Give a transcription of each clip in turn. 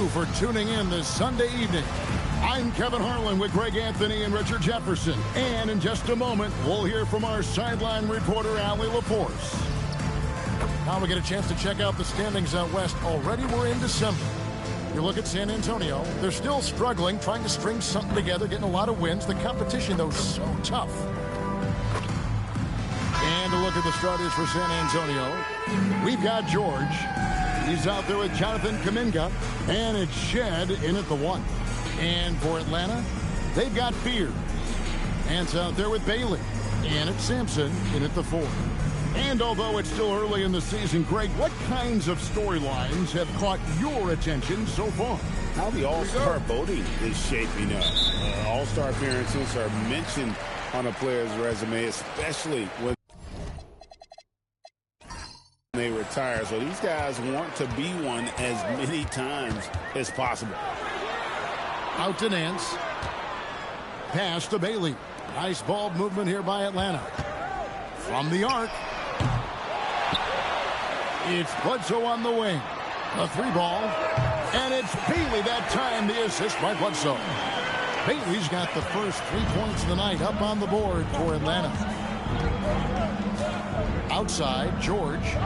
you for tuning in this Sunday evening. I'm Kevin Harlan with Greg Anthony and Richard Jefferson. And in just a moment, we'll hear from our sideline reporter, Allie LaForce. Now we get a chance to check out the standings out west. Already we're in December. You look at San Antonio, they're still struggling, trying to string something together, getting a lot of wins. The competition, though, is so tough. And a look at the starters for San Antonio. We've got George. He's out there with Jonathan Kuminga. And it's Shed in at the 1. And for Atlanta, they've got Beard. And it's out there with Bailey. And it's Sampson in at the 4. And although it's still early in the season, Greg, what kinds of storylines have caught your attention so far? How the All-Star voting is shaping up. All-Star appearances are mentioned on a player's resume, especially when they retire. So these guys want to be one as many times as possible. Out to Nance. Pass to Bailey. Nice ball movement here by Atlanta. From the arc. It's Bledsoe on the wing. A 3-ball. And it's Bailey that time, the assist by Bledsoe. Bailey's got the first 3 points of the night up on the board for Atlanta. Outside, George.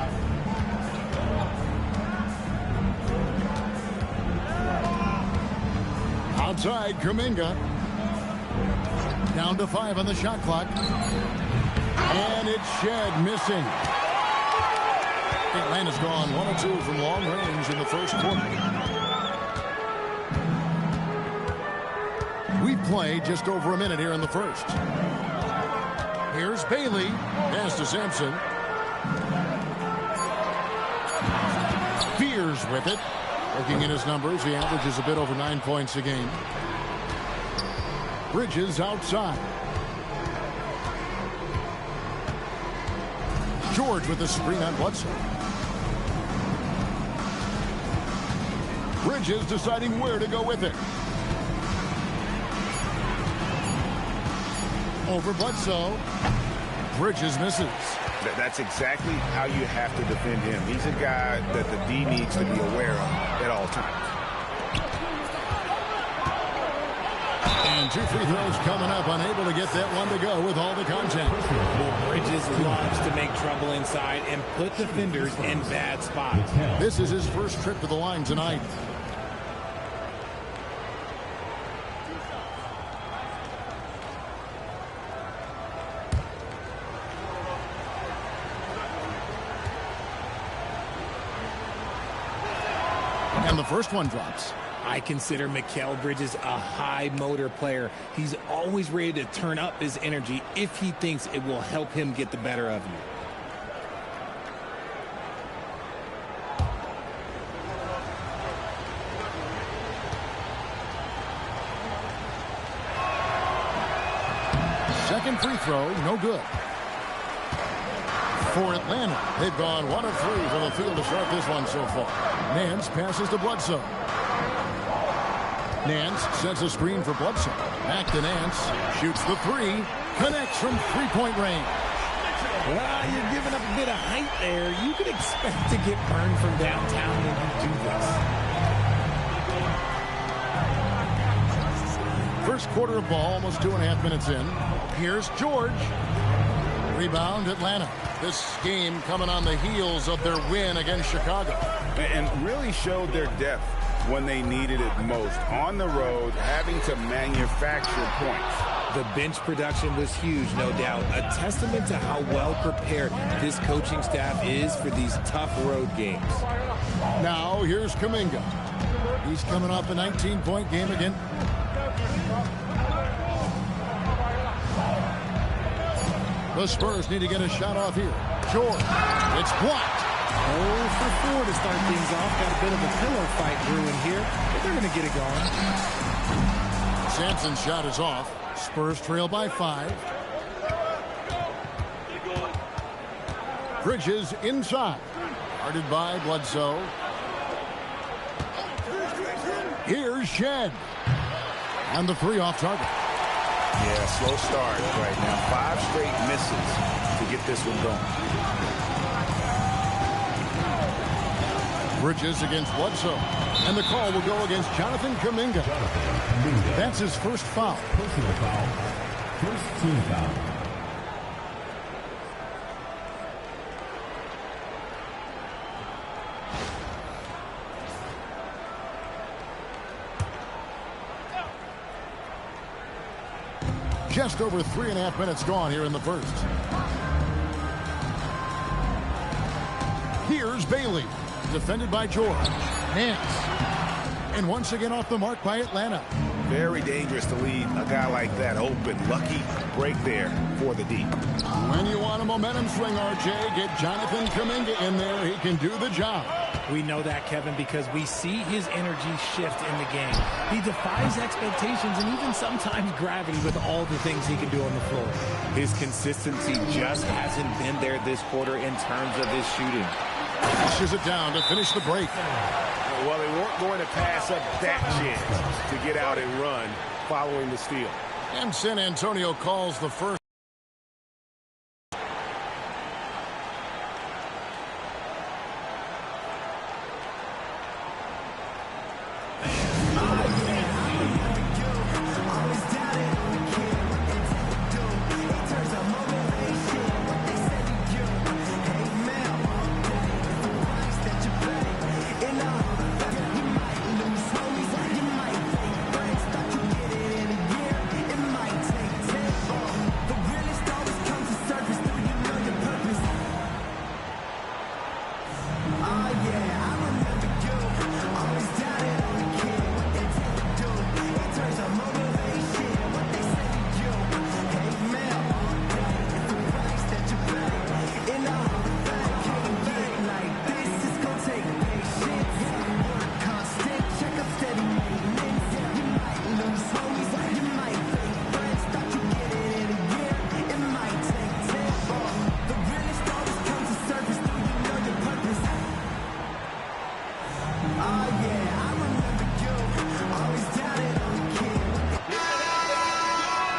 Outside, Kuminga. Down to 5 on the shot clock. And it's Shed missing. Atlanta's gone 1 of 2 from long range in the first quarter. We've played just over a minute here in the first. Here's Bailey. Pass to Sampson. Fears with it. Looking at his numbers, he averages a bit over 9 points a game. Bridges outside. George with the screen on Bledsoe. Bridges deciding where to go with it. Over Bledsoe. Bridges misses. That's exactly how you have to defend him. He's a guy that the D needs to be aware of at all times. And 2 free throws coming up, unable to get that one to go with all the contact. Well, Bridges loves to make trouble inside and put defenders in bad spots. This is his first trip to the line tonight. And the first one drops. I consider Mikal Bridges a high motor player. He's always ready to turn up his energy if he thinks it will help him get the better of you. Second free throw, no good. For Atlanta, they've gone 1 of 3 from the field to start this one so far. Nance passes to Bledsoe. Nance sets a screen for Bledsoe. Back to Nance. Shoots the 3. Connects from 3-point range. Well, you're giving up a bit of height there. You could expect to get burned from downtown when you do this. First quarter of ball, almost 2.5 minutes in. Here's George. Rebound, Atlanta. This game coming on the heels of their win against Chicago. And really showed their depth when they needed it most. On the road, having to manufacture points. The bench production was huge, no doubt. A testament to how well prepared this coaching staff is for these tough road games. Now, here's Kuminga. He's coming off a 19-point game again. The Spurs need to get a shot off here. George, it's blocked. 0 for 4 to start things off. Got a bit of a pillow fight brewing here, but they're going to get it going. Sampson's shot is off. Spurs trail by 5. Bridges inside. Guarded by Bledsoe. Here's Shed. And the 3 off target. Yeah, slow start right now. 5 straight misses to get this one going. Bridges against Bledsoe. And the call will go against Jonathan Kuminga. That's his first foul. Personal foul. First team foul. Just over 3.5 minutes gone here in the first. Here's Bailey, defended by George. Nance. And once again off the mark by Atlanta. Very dangerous to leave a guy like that open. Lucky break there for the D. When you want a momentum swing, RJ, get Jonathan Kuminga in there. He can do the job. We know that, Kevin, because we see his energy shift in the game. He defies expectations and even sometimes gravity with all the things he can do on the floor. His consistency just hasn't been there this quarter in terms of his shooting. Pushes it down to finish the break. Well, they weren't going to pass up that chance to get out and run following the steal. And San Antonio calls the first.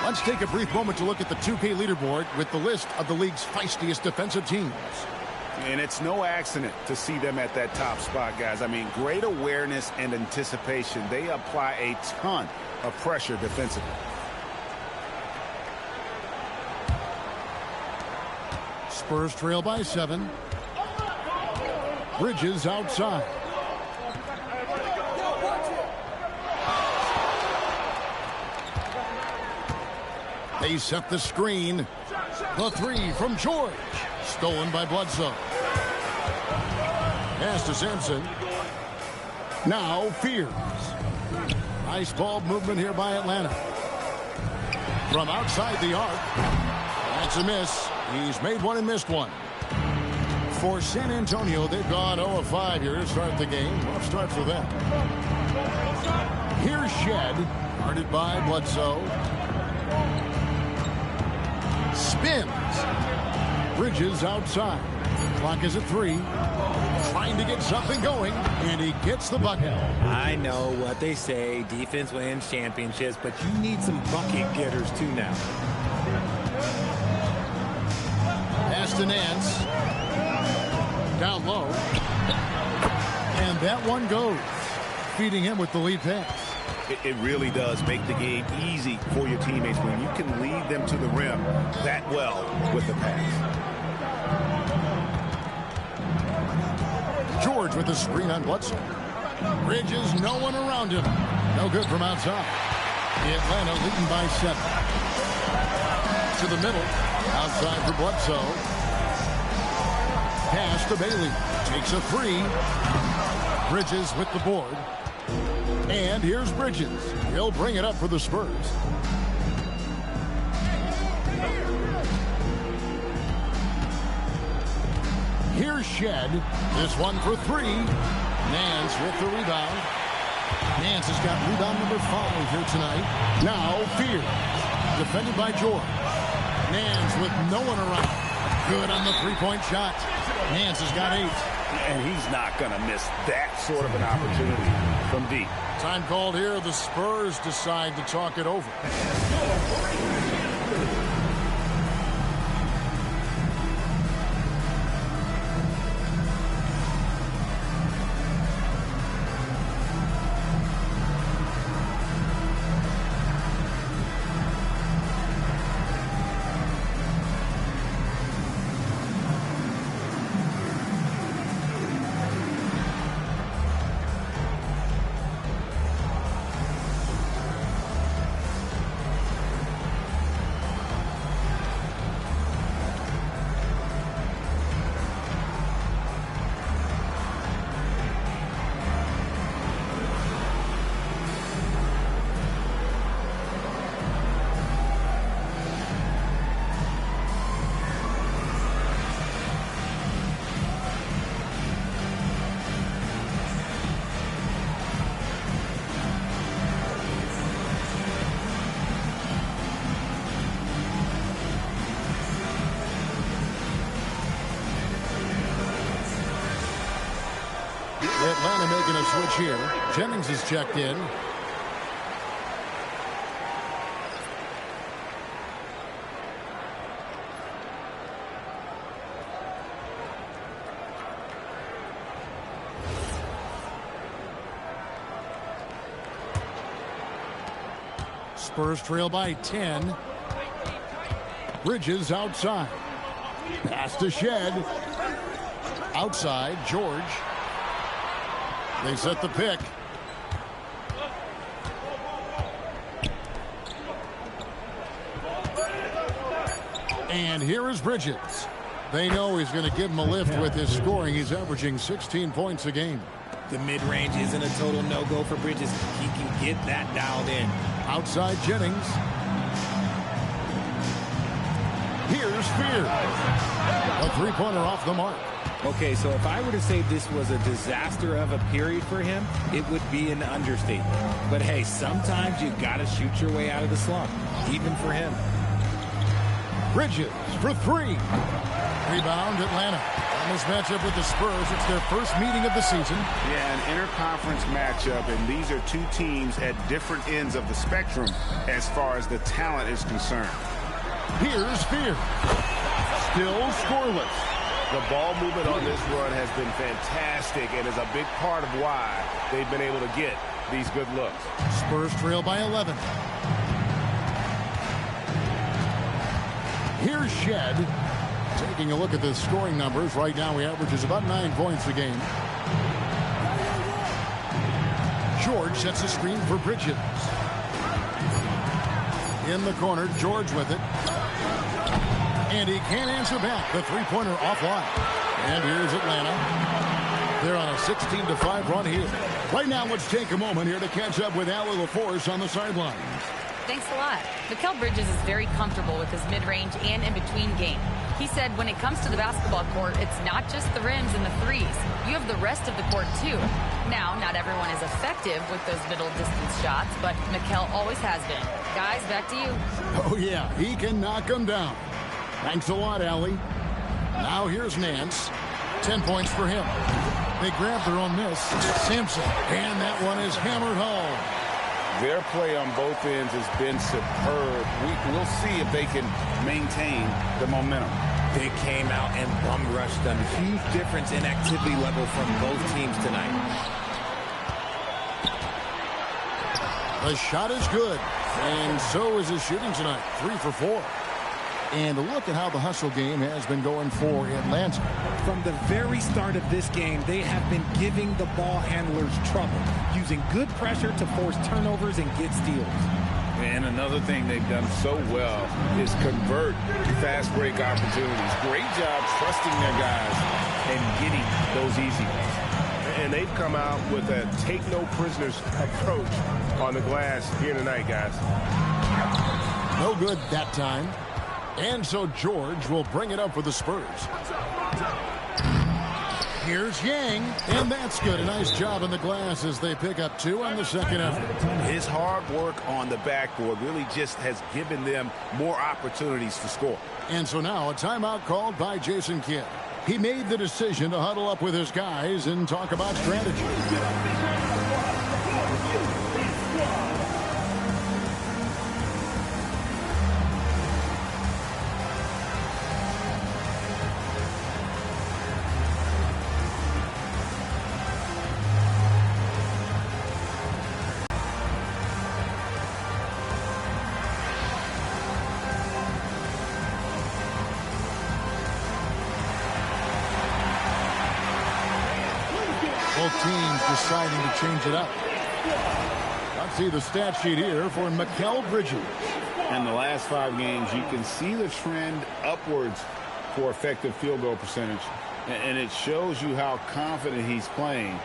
Let's take a brief moment to look at the 2K leaderboard with the list of the league's feistiest defensive teams. And it's no accident to see them at that top spot, guys. I mean, great awareness and anticipation. They apply a ton of pressure defensively. Spurs trail by 7. Bridges outside. They set the screen. The three from George. Stolen by Bledsoe. Pass to Sampson. Now Fears. Nice ball movement here by Atlanta. From outside the arc. That's a miss. He's made one and missed one. For San Antonio, they've gone 0 of 5 here to start the game. Rough start for them. Here's Shed. Guarded by Bledsoe. Spins. Bridges outside. Clock is at 3. Trying to get something going, and he gets the bucket. I know what they say, defense wins championships, but you need some bucket getters too now. Pass to Nance. Down low. And that one goes. Feeding him with the lead pass. It really does make the game easy for your teammates when you can lead them to the rim that well with the pass. George with the screen on Bledsoe. Bridges, no one around him. No good from outside. Atlanta leading by 7. To the middle. Outside for Bledsoe. Pass to Bailey. Takes a 3. Bridges with the board. And here's Bridges. He'll bring it up for the Spurs. Here's Shed. This one for 3. Nance with the rebound. Nance has got rebound number 5 here tonight. Now Fears. Defended by George. Nance with no one around. Good on the three-point shot. Nance has got 8. And he's not going to miss that sort of an opportunity from deep. Time called here. The Spurs decide to talk it over. switch here. Jennings is checked in. Spurs trail by 10. Bridges outside. Pass to Shed. Outside, George. They set the pick. And here is Bridges. They know he's going to give him a lift with his scoring. He's averaging 16 points a game. The mid-range isn't a total no-go for Bridges. He can get that dialed in. Outside Jennings. Here's Fear. A three-pointer off the mark. Okay, so if I were to say this was a disaster of a period for him, it would be an understatement. But hey, sometimes you got to shoot your way out of the slump, even for him. Bridges for three. Rebound Atlanta. On this matchup with the Spurs, it's their first meeting of the season. Yeah, an interconference matchup, and these are two teams at different ends of the spectrum as far as the talent is concerned. Here's Fear. Still scoreless. The ball movement on this run has been fantastic and is a big part of why they've been able to get these good looks. Spurs trail by 11. Here's Shed. Taking a look at the scoring numbers, right now he averages about 9 points a game. George sets a screen for Bridges. In the corner, George with it. And he can't answer back. The three-pointer offline. And here's Atlanta. They're on a 16-5 run here. Right now, let's take a moment here to catch up with Allie LaForce on the sideline. Thanks a lot. Mikal Bridges is very comfortable with his mid-range and in-between game. He said when it comes to the basketball court, it's not just the rims and the threes. You have the rest of the court, too. Now, not everyone is effective with those middle-distance shots, but Mikal always has been. Guys, back to you. Oh, yeah, he can knock them down. Thanks a lot, Allie. Now here's Nance. 10 points for him. They grab their own miss. Sampson. And that one is hammered home. Their play on both ends has been superb. We'll see if they can maintain the momentum. They came out and bum rushed them. Huge difference in activity level from both teams tonight. The shot is good. And so is his shooting tonight. 3 for 4. And look at how the hustle game has been going for Atlanta. From the very start of this game, they have been giving the ball handlers trouble, using good pressure to force turnovers and get steals. And another thing they've done so well is convert fast break opportunities. Great job trusting their guys and getting those easy ones. And they've come out with a take-no-prisoners approach on the glass here tonight, guys. No good that time. And so George will bring it up for the Spurs. Here's Yang, and that's good. A nice job in the glass as they pick up 2 on the second effort. His hard work on the backboard really just has given them more opportunities to score. And so now a timeout called by Jason Kidd. He made the decision to huddle up with his guys and talk about strategy. Both teams deciding to change it up. Let's see the stat sheet here for Mikal Bridges. In the last 5 games, you can see the trend upwards for effective field goal percentage. And it shows you how confident he's playing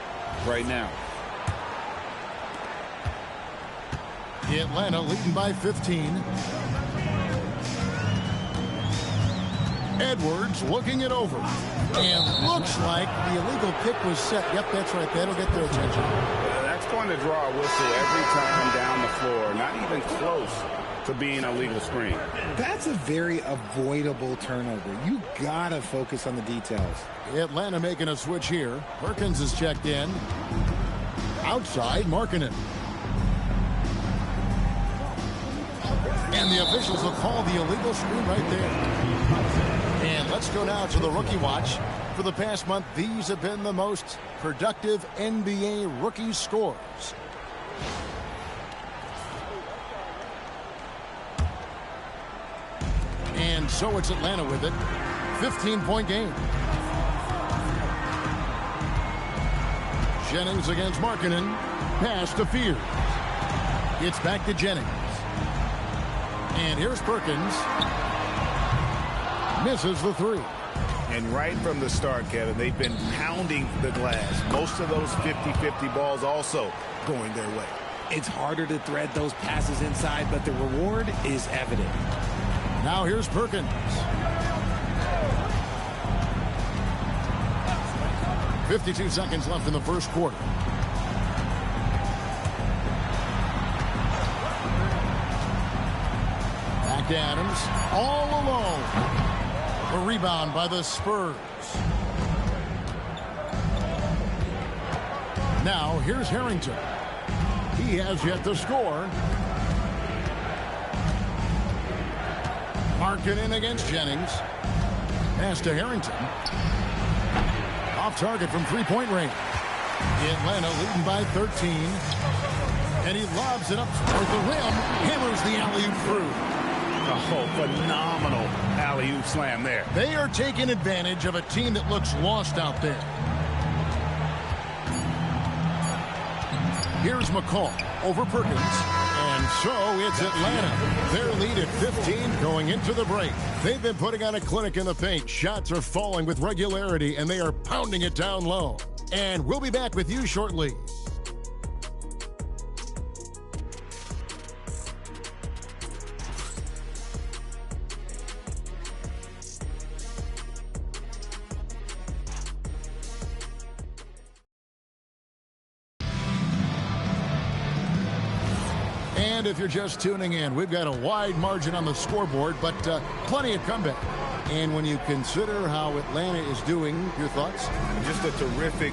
right now. Atlanta leading by 15. Edwards looking it over. And looks like the illegal pick was set. Yep, that's right. That'll get their attention. That's going to draw a whistle every time down the floor. Not even close to being a legal screen. That's a very avoidable turnover. You got to focus on the details. Atlanta making a switch here. Perkins is checked in. outside Markkanen. And the officials will call the illegal screen right there. And let's go now to the rookie watch. For the past month, these have been the most productive NBA rookie scores. And so it's Atlanta with it. 15-point game. Jennings against Markkanen. Pass to Fears. It's back to Jennings. And here's Perkins. Misses the three. And right from the start, Kevin, they've been pounding the glass. Most of those 50-50 balls also going their way. It's harder to thread those passes inside, but the reward is evident. Now here's Perkins. .52 seconds left in the first quarter. Back to Adams. All alone. A rebound by the Spurs. Now here's Harrington. He has yet to score. Markkanen against Jennings. Pass to Harrington. Off target from three-point range. Atlanta leading by 13. And he lobs it up toward the rim. Hammers the alley-oop through. Oh, phenomenal alley-oop slam there. They are taking advantage of a team that looks lost out there. Here's McCall over Perkins. And so it's Atlanta. Their lead at 15 going into the break. They've been putting on a clinic in the paint. Shots are falling with regularity, and they are pounding it down low. And we'll be back with you shortly. And if you're just tuning in, we've got a wide margin on the scoreboard, but plenty of comeback. And when you consider how Atlanta is doing, your thoughts? Just a terrific